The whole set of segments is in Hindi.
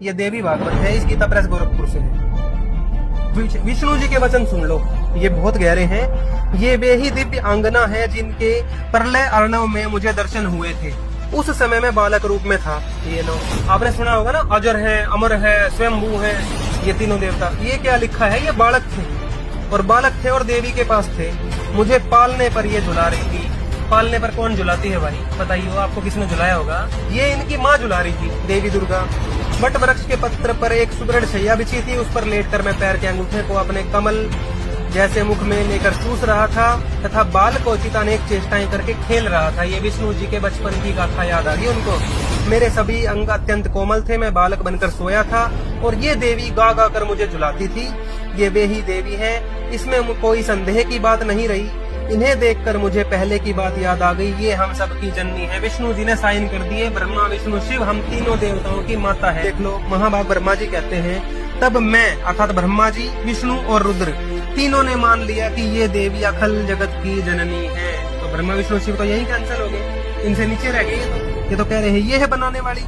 ये देवी भागवत है, इसकी तपरस गोरखपुर से है। विष्णु जी के वचन सुन लो, ये बहुत गहरे हैं। ये वे ही दिव्य आंगना है जिनके प्रलय अर्णव में मुझे दर्शन हुए थे। उस समय में बालक रूप में था। ये लो, आपने सुना होगा ना, अजर है, अमर है, स्वयंभू है, ये तीनों देवता। ये क्या लिखा है, ये बालक थे, और बालक थे और देवी के पास थे। मुझे पालने पर ये झुला रही थी। पालने पर कौन झुलाती है भाई, बताइए हो, आपको किसने झुलाया होगा? ये इनकी माँ झुला रही थी, देवी दुर्गा। बट वृक्ष के पत्र पर एक सुदृढ़ शैया बिछी थी, उस पर लेटकर मैं पैर के अंगूठे को अपने कमल जैसे मुख में लेकर चूस रहा था तथा बाल को उचित अनेक चेष्टाएं करके खेल रहा था। ये विष्णु जी के बचपन की गाथा याद आ गई उनको। मेरे सभी अंग अत्यंत कोमल थे, मैं बालक बनकर सोया था और ये देवी गा गा कर मुझे झुलाती थी। ये वे ही देवी है, इसमें कोई संदेह की बात नहीं रही। इन्हें देखकर मुझे पहले की बात याद आ गई, ये हम सब की जननी है। विष्णु जी ने साइन कर दिए, ब्रह्मा विष्णु शिव हम तीनों देवताओं की माता है। देख लो, महाभाग ब्रह्मा जी कहते हैं, तब मैं अर्थात ब्रह्मा जी, विष्णु और रुद्र तीनों ने मान लिया कि ये देवी अखिल जगत की जननी है। तो ब्रह्मा विष्णु शिव तो यही कैंसिल हो गए, इनसे नीचे रह गए। ये तो कह रहे हैं ये है बनाने वाली।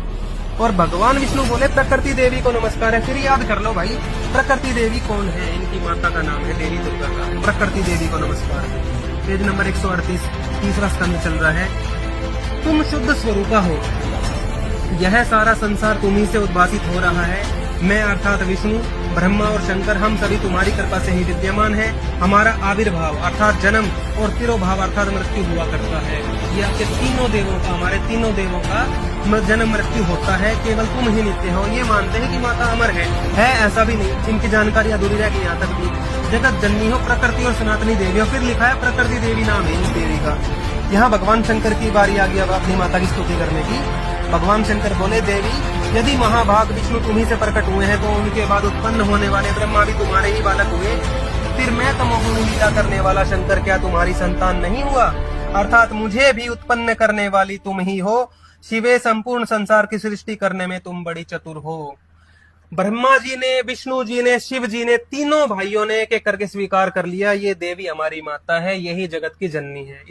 और भगवान विष्णु बोले प्रकृति देवी को नमस्कार है। फिर याद कर लो भाई, प्रकृति देवी कौन है? इनकी माता का नाम है देवी दुर्गा का। प्रकृति देवी को नमस्कार है। पेज नंबर 138, तीसरा स्कंद चल रहा है। तुम शुद्ध स्वरूपा हो, यह सारा संसार तुम्ही से उद्भासित हो रहा है। मैं अर्थात विष्णु, ब्रह्मा और शंकर हम सभी तुम्हारी कृपा से ही विद्यमान है। हमारा आविर्भाव अर्थात जन्म और तिरोभाव अर्थात मृत्यु हुआ करता है। ये आपके तीनों देवों का, हमारे तीनों देवों का जन्म मृत्यु होता है, केवल तुम ही नित्य हो। ये मानते हैं कि माता अमर है ऐसा भी नहीं, इनकी जानकारी अधूरी रह गई यहाँ तक भी। जगत जननी हो, प्रकृति और सनातनी देवी हो। फिर लिखा है प्रकृति देवी नाम है इस देवी का। यहाँ भगवान शंकर की बारी आ गई अब अपनी माता की स्तुति करने की। भगवान शंकर बोले, देवी यदि महाभाग विष्णु तुम्ही से प्रकट हुए हैं तो उनके बाद उत्पन्न होने वाले ब्रह्मा भी तुम्हारे ही बालक हुए। फिर मैं तमोगुण लीला करने वाला शंकर क्या तुम्हारी संतान नहीं हुआ? अर्थात मुझे भी उत्पन्न करने वाली तुम ही हो। शिवे संपूर्ण संसार की सृष्टि करने में तुम बड़ी चतुर हो। ब्रह्मा जी ने, विष्णु जी ने, शिव जी ने, तीनों भाइयों ने एक एक करके स्वीकार कर लिया, ये देवी हमारी माता है, यही जगत की जननी है।